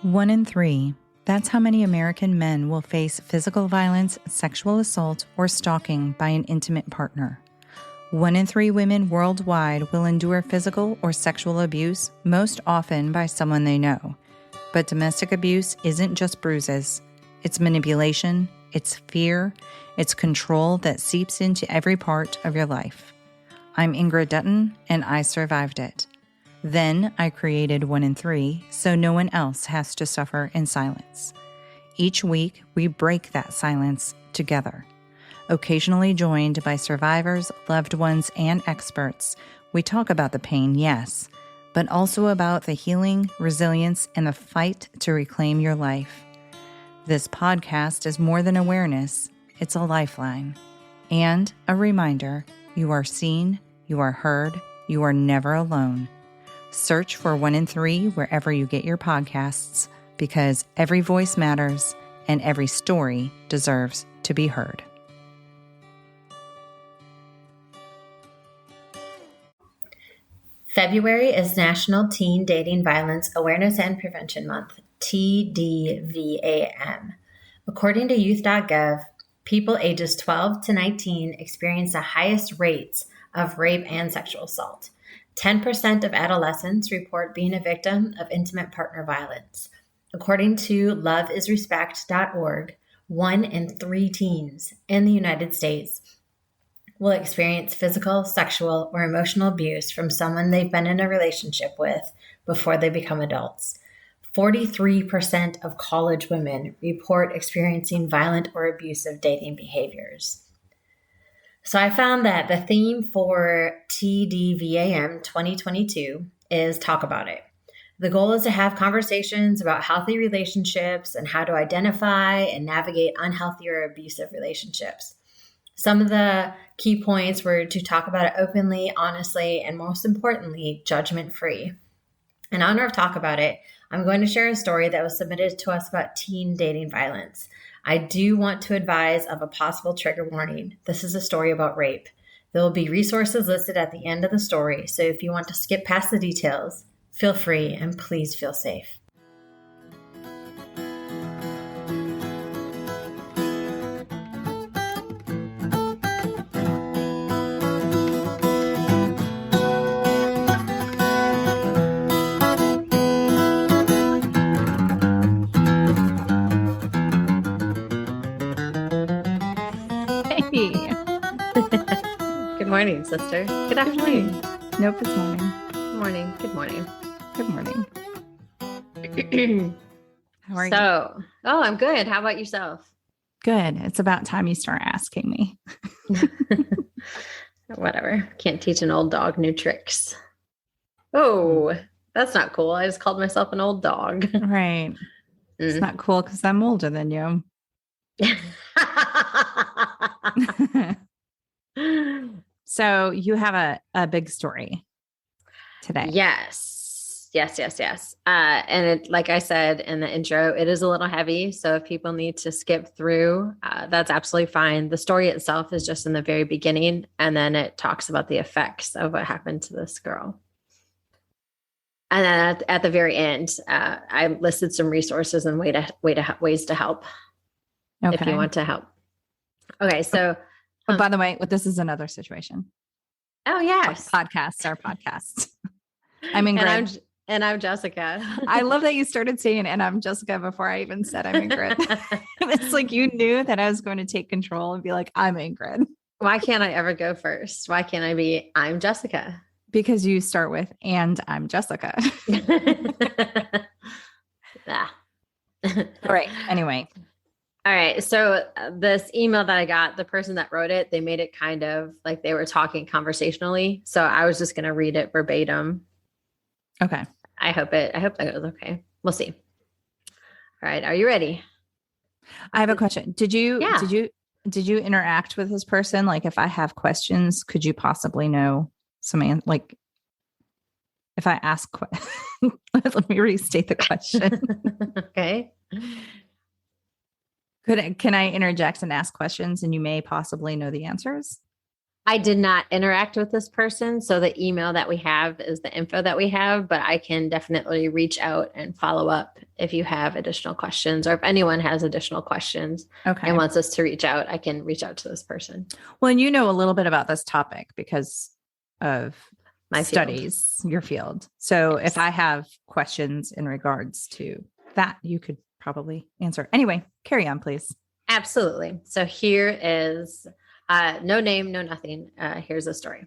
1 in 3. That's how many American men will face physical violence, sexual assault, or stalking by an intimate partner. 1 in 3 women worldwide will endure physical or sexual abuse, most often by someone they know. But domestic abuse isn't just bruises. It's manipulation, it's fear, it's control that seeps into every part of your life. I'm Ingrid Dutton, and I survived it. Then I created 1 in 3 so no one else has to suffer in silence. Each week, we break that silence together. Occasionally joined by survivors, loved ones, and experts, we talk about the pain, yes, but also about the healing, resilience, and the fight to reclaim your life. This podcast is more than awareness, it's a lifeline. And a reminder, you are seen, you are heard, you are never alone. Search for 1 in 3 wherever you get your podcasts, because every voice matters and every story deserves to be heard. February is National Teen Dating Violence Awareness and Prevention Month, TDVAM. According to youth.gov, people ages 12 to 19 experience the highest rates of rape and sexual assault. 10% of adolescents report being a victim of intimate partner violence. According to loveisrespect.org, 1 in 3 teens in the United States will experience physical, sexual, or emotional abuse from someone they've been in a relationship with before they become adults. 43% of college women report experiencing violent or abusive dating behaviors. So I found that the theme for TDVAM 2022 is Talk About It. The goal is to have conversations about healthy relationships and how to identify and navigate unhealthy or abusive relationships. Some of the key points were to talk about it openly, honestly, and most importantly, judgment-free. In honor of Talk About It, I'm going to share a story that was submitted to us about teen dating violence. I do want to advise of a possible trigger warning. This is a story about rape. There will be resources listed at the end of the story, so if you want to skip past the details, feel free and please feel safe. Good morning, sister. Good afternoon. Nope, it's morning. Morning. Good morning. Good morning. How are you? I'm good. How about yourself? Good. It's about time you start asking me. Whatever. Can't teach an old dog new tricks. Oh, that's not cool. I just called myself an old dog. Right. It's not cool because I'm older than you. So you have a big story today. Yes. And it, like I said in the intro, it is a little heavy. So if people need to skip through, that's absolutely fine. The story itself is just in the very beginning, and then it talks about the effects of what happened to this girl. And then at the very end, I listed some resources and ways to help. Okay. If you want to help. Okay. So, by the way, this is another situation. Oh, yes. Our podcast. I'm Ingrid. And I'm Jessica. I love that you started saying, and I'm Jessica before I even said I'm Ingrid. It's like you knew that I was going to take control and be like, I'm Ingrid. Why can't I ever go first? Why can't I be, I'm Jessica? Because you start with, and I'm Jessica. All right. Anyway. All right. So this email that I got, the person that wrote it, they made it kind of like they were talking conversationally. So I was just going to read it verbatim. Okay. I hope that goes okay. We'll see. All right. Are you ready? I have a question. Did you interact with this person? Like, if I have questions, could you possibly know some, like, if I ask, let me restate the question. Okay. Can I interject and ask questions and you may possibly know the answers? I did not interact with this person, so the email that we have is the info that we have, but I can definitely reach out and follow up if you have additional questions, or if anyone has additional questions Okay. and wants us to reach out, I can reach out to this person. Well, and you know a little bit about this topic because of My studies, your field. So Yes. if I have questions in regards to that, you could probably answer. Anyway, carry on, please. Absolutely. So here is no name, no nothing. Here's a story.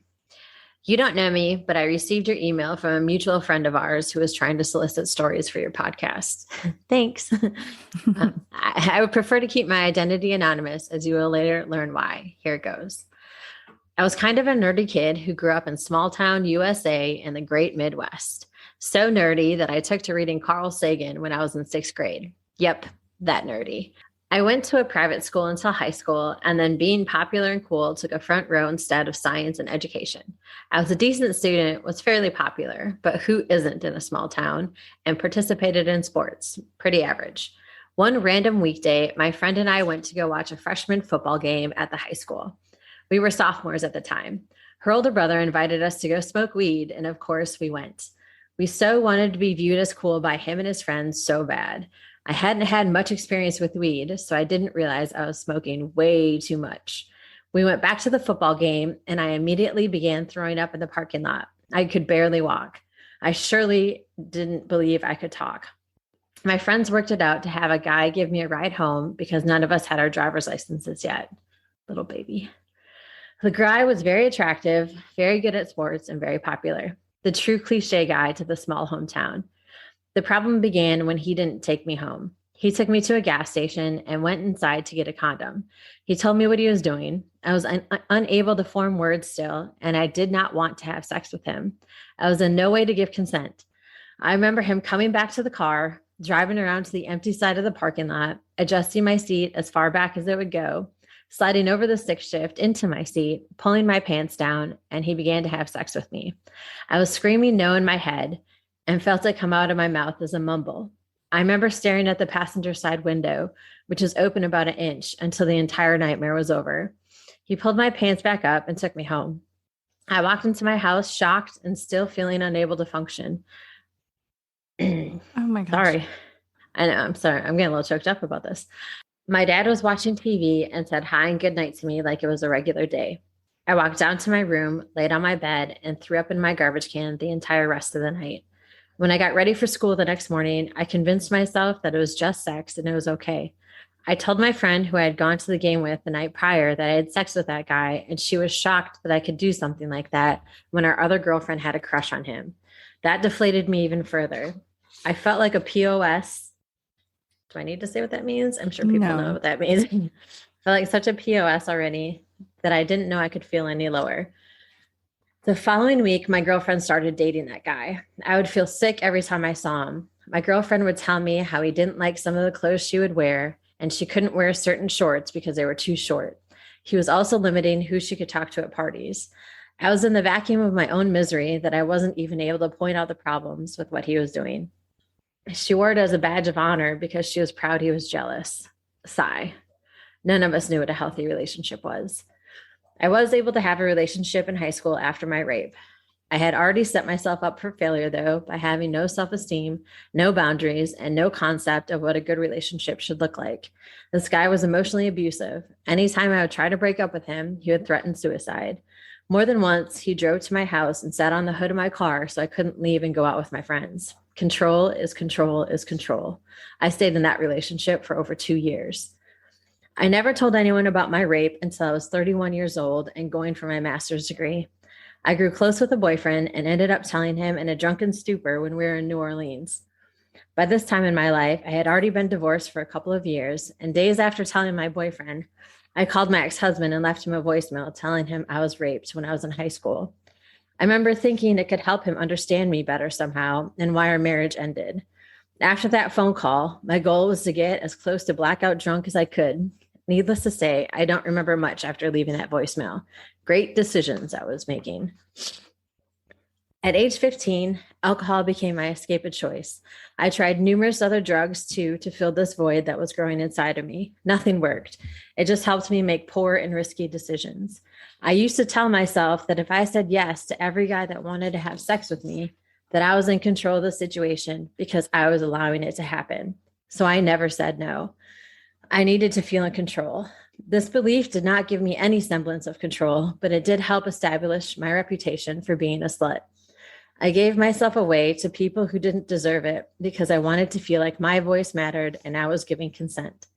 You don't know me, but I received your email from a mutual friend of ours who is trying to solicit stories for your podcast. Thanks. I would prefer to keep my identity anonymous, as you will later learn why. Here it goes. I was kind of a nerdy kid who grew up in small town USA in the great Midwest. So nerdy that I took to reading Carl Sagan when I was in 6th grade. Yep, that nerdy. I went to a private school until high school, and then being popular and cool took a front row instead of science and education. I was a decent student, was fairly popular, but who isn't in a small town, and participated in sports, pretty average. One random weekday, my friend and I went to go watch a freshman football game at the high school. We were sophomores at the time. Her older brother invited us to go smoke weed, and of course we went. We so wanted to be viewed as cool by him and his friends so bad. I hadn't had much experience with weed, so I didn't realize I was smoking way too much. We went back to the football game, and I immediately began throwing up in the parking lot. I could barely walk. I surely didn't believe I could talk. My friends worked it out to have a guy give me a ride home because none of us had our driver's licenses yet. Little baby. The guy was very attractive, very good at sports, and very popular. The true cliche guy to the small hometown. The problem began when he didn't take me home. He took me to a gas station and went inside to get a condom. He told me what he was doing. I was unable to form words still, and I did not want to have sex with him. I was in no way to give consent. I remember him coming back to the car, driving around to the empty side of the parking lot, adjusting my seat as far back as it would go, sliding over the stick shift into my seat, pulling my pants down, and he began to have sex with me. I was screaming no in my head and felt it come out of my mouth as a mumble. I remember staring at the passenger side window, which was open about an inch, until the entire nightmare was over. He pulled my pants back up and took me home. I walked into my house shocked and still feeling unable to function. Oh my gosh. Sorry. I know, I'm sorry. I'm getting a little choked up about this. My dad was watching TV and said hi and good night to me like it was a regular day. I walked down to my room, laid on my bed, and threw up in my garbage can the entire rest of the night. When I got ready for school the next morning, I convinced myself that it was just sex and it was okay. I told my friend who I had gone to the game with the night prior that I had sex with that guy, and she was shocked that I could do something like that when our other girlfriend had a crush on him. That deflated me even further. I felt like a POS. Do I need to say what that means? I'm sure people know what that means. I felt like such a POS already that I didn't know I could feel any lower. The following week, my girlfriend started dating that guy. I would feel sick every time I saw him. My girlfriend would tell me how he didn't like some of the clothes she would wear, and she couldn't wear certain shorts because they were too short. He was also limiting who she could talk to at parties. I was in the vacuum of my own misery that I wasn't even able to point out the problems with what he was doing. She wore it as a badge of honor because she was proud he was jealous. Sigh. None of us knew what a healthy relationship was. I was able to have a relationship in high school after my rape. I had already set myself up for failure, though, by having no self-esteem, no boundaries, and no concept of what a good relationship should look like. This guy was emotionally abusive. Anytime I would try to break up with him, he would threaten suicide. More than once, he drove to my house and sat on the hood of my car so I couldn't leave and go out with my friends. Control is control is control. I stayed in that relationship for over 2 years. I never told anyone about my rape until I was 31 years old and going for my master's degree. I grew close with a boyfriend and ended up telling him in a drunken stupor when we were in New Orleans. By this time in my life, I had already been divorced for a couple of years, and days after telling my boyfriend, I called my ex-husband and left him a voicemail telling him I was raped when I was in high school. I remember thinking it could help him understand me better somehow and why our marriage ended. After that phone call, my goal was to get as close to blackout drunk as I could. Needless to say, I don't remember much after leaving that voicemail. Great decisions I was making. At age 15, alcohol became my escape of choice. I tried numerous other drugs too to fill this void that was growing inside of me. Nothing worked. It just helped me make poor and risky decisions. I used to tell myself that if I said yes to every guy that wanted to have sex with me, that I was in control of the situation because I was allowing it to happen. So I never said no. I needed to feel in control. This belief did not give me any semblance of control, but it did help establish my reputation for being a slut. I gave myself away to people who didn't deserve it because I wanted to feel like my voice mattered and I was giving consent.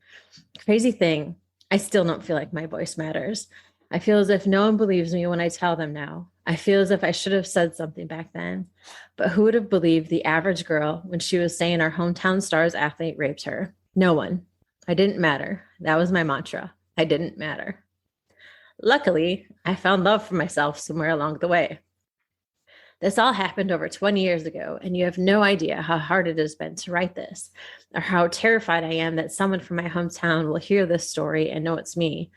Crazy thing, I still don't feel like my voice matters. I feel as if no one believes me when I tell them now. I feel as if I should have said something back then. But who would have believed the average girl when she was saying our hometown star's athlete raped her? No one. I didn't matter. That was my mantra. I didn't matter. Luckily, I found love for myself somewhere along the way. This all happened over 20 years ago, and you have no idea how hard it has been to write this, or how terrified I am that someone from my hometown will hear this story and know it's me.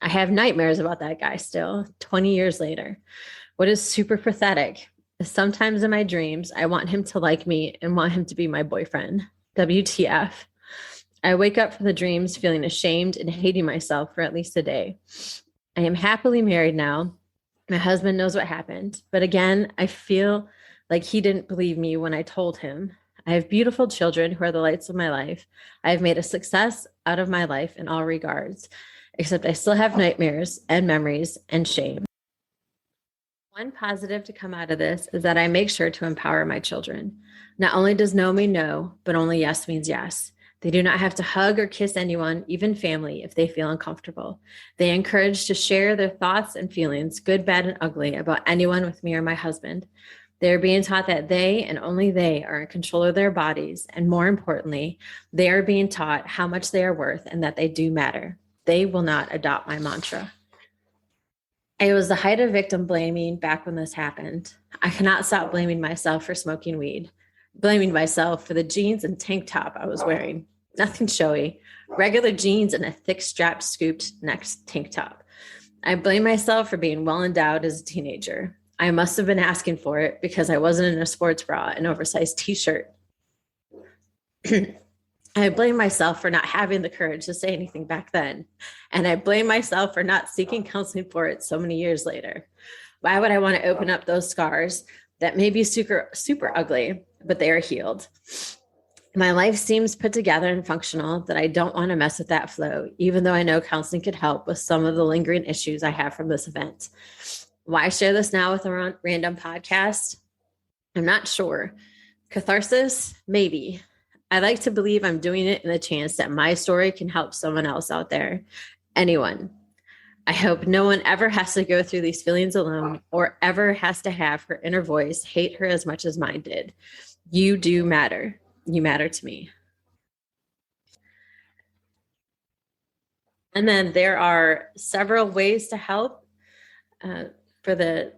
I have nightmares about that guy still, 20 years later. What is super pathetic is sometimes in my dreams, I want him to like me and want him to be my boyfriend. WTF. I wake up from the dreams feeling ashamed and hating myself for at least a day. I am happily married now. My husband knows what happened, but again, I feel like he didn't believe me when I told him. I have beautiful children who are the lights of my life. I have made a success out of my life in all regards, except I still have nightmares and memories and shame. One positive to come out of this is that I make sure to empower my children. Not only does no mean no, but only yes means yes. They do not have to hug or kiss anyone, even family, if they feel uncomfortable. They are encouraged to share their thoughts and feelings, good, bad, and ugly, about anyone with me or my husband. They are being taught that they and only they are in control of their bodies. And more importantly, they are being taught how much they are worth and that they do matter. They will not adopt my mantra. It was the height of victim blaming back when this happened. I cannot stop blaming myself for smoking weed. Blaming myself for the jeans and tank top I was wearing. Nothing showy. Regular jeans and a thick strapped scooped neck tank top. I blame myself for being well endowed as a teenager. I must have been asking for it because I wasn't in a sports bra and oversized t-shirt. I blame myself for not having the courage to say anything back then. And I blame myself for not seeking counseling for it so many years later. Why would I want to open up those scars that may be super, super ugly, but they are healed? My life seems put together and functional that I don't want to mess with that flow, even though I know counseling could help with some of the lingering issues I have from this event. Why share this now with a random podcast? I'm not sure. Catharsis? Maybe. I like to believe I'm doing it in the chance that my story can help someone else out there. Anyone. I hope no one ever has to go through these feelings alone or ever has to have her inner voice hate her as much as mine did. You do matter. You matter to me. And then there are several ways to help for the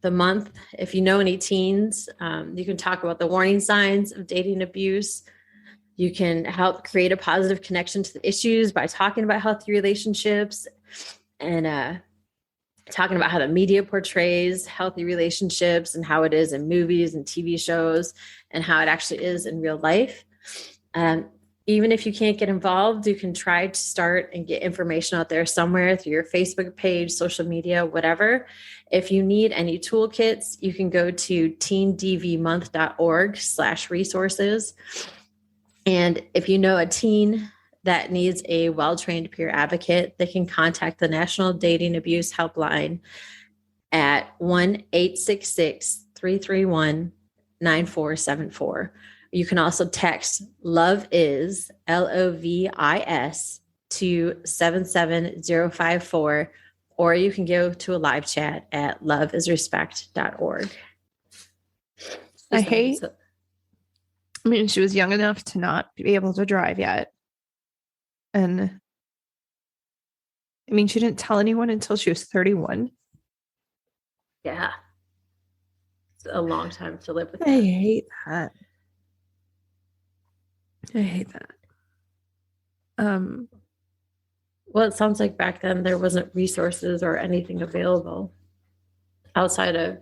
month. If you know any teens, you can talk about the warning signs of dating abuse. You can help create a positive connection to the issues by talking about healthy relationships and talking about how the media portrays healthy relationships and how it is in movies and TV shows and how it actually is in real life. Even if you can't get involved, you can try to start and get information out there somewhere through your Facebook page, social media, whatever. If you need any toolkits, you can go to teendvmonth.org/resources. And if you know a teen that needs a well-trained peer advocate, they can contact the National Dating Abuse Helpline at 1-866-331-9474. You can also text LOVIS, LOVIS, to 77054, or you can go to a live chat at loveisrespect.org. I mean, she was young enough to not be able to drive yet. And I mean, she didn't tell anyone until she was 31. Yeah. It's a long time to live with I hate that. I hate that. Well, it sounds like back then there wasn't resources or anything available outside of,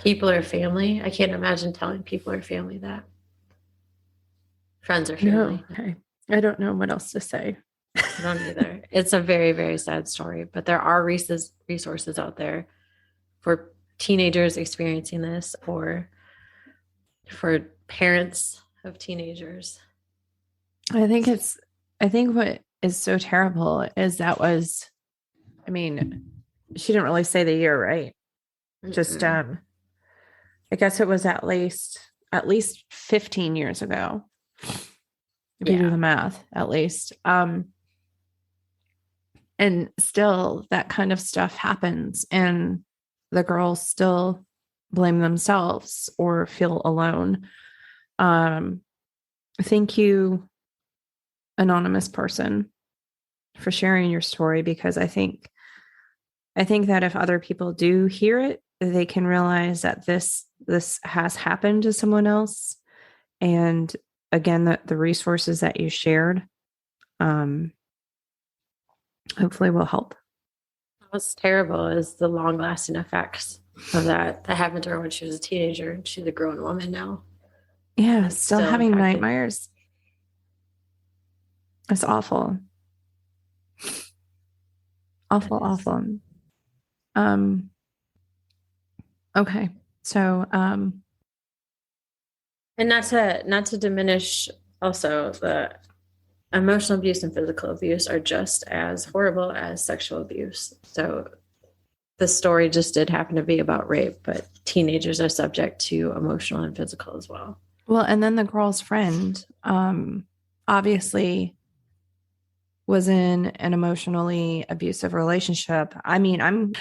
People or family? I can't imagine telling people or family that. Friends or family. No, okay. I don't know what else to say. I don't either. It's a very, very sad story, but there are resources out there for teenagers experiencing this or for parents of teenagers. I think what is so terrible is I mean, she didn't really say the year, right? Just, I guess it was at least 15 years ago. If you do the math, at least. And still that kind of stuff happens and the girls still blame themselves or feel alone. Thank you, anonymous person, for sharing your story, because I think that if other people do hear it, they can realize that this has happened to someone else. And again, the resources that you shared, hopefully will help. What's terrible is the long-lasting effects of that happened to her when she was a teenager. She's a grown woman now. Yeah, still having nightmares. It's awful. Awful. Okay. So, and not to diminish also, the emotional abuse and physical abuse are just as horrible as sexual abuse. So the story just did happen to be about rape, but teenagers are subject to emotional and physical as well. Well, and then the girl's friend, obviously was in an emotionally abusive relationship. I mean, I'm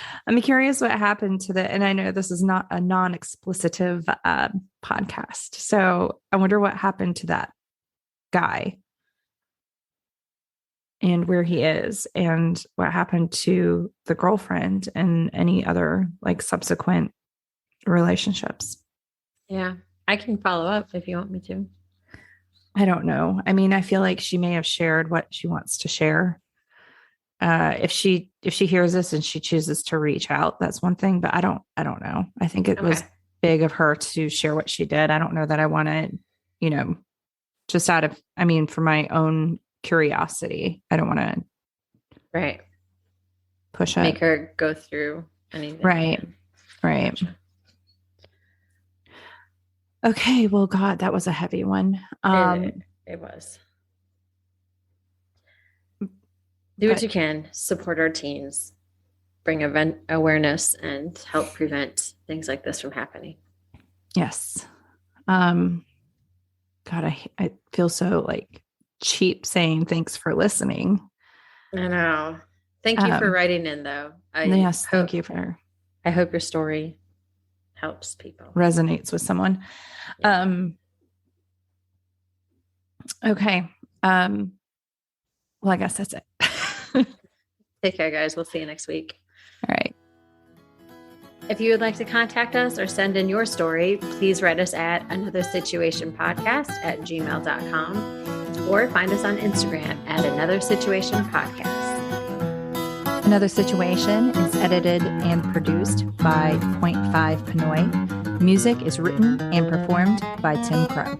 curious what happened to and I know this is not a non-explicitive podcast, so I wonder what happened to that guy and where he is and what happened to the girlfriend and any other like subsequent relationships. Yeah, I can follow up if you want me to. I don't know. I mean, I feel like she may have shared what she wants to share. If she hears this and she chooses to reach out, that's one thing, but I don't know. I think it was big of her to share what she did. I don't know that I want to, just for my own curiosity. I don't want to push make her go through anything. Right. Okay, well, God, that was a heavy one. It was. Do what you can. Support our teens. Bring event awareness and help prevent things like this from happening. Yes. God, I feel so like cheap saying thanks for listening. I know. Thank you for writing in, though. Thank you for. I hope your story helps people. Resonates with someone. Yeah. Okay. Well, I guess that's it. Take care, guys. We'll see you next week. All right. If you would like to contact us or send in your story, please write us at anothersituationpodcast@gmail.com or find us on Instagram at Another Situation Podcast. Another Situation is edited and produced by Point 5 Pinoy. Music is written and performed by Tim Crow.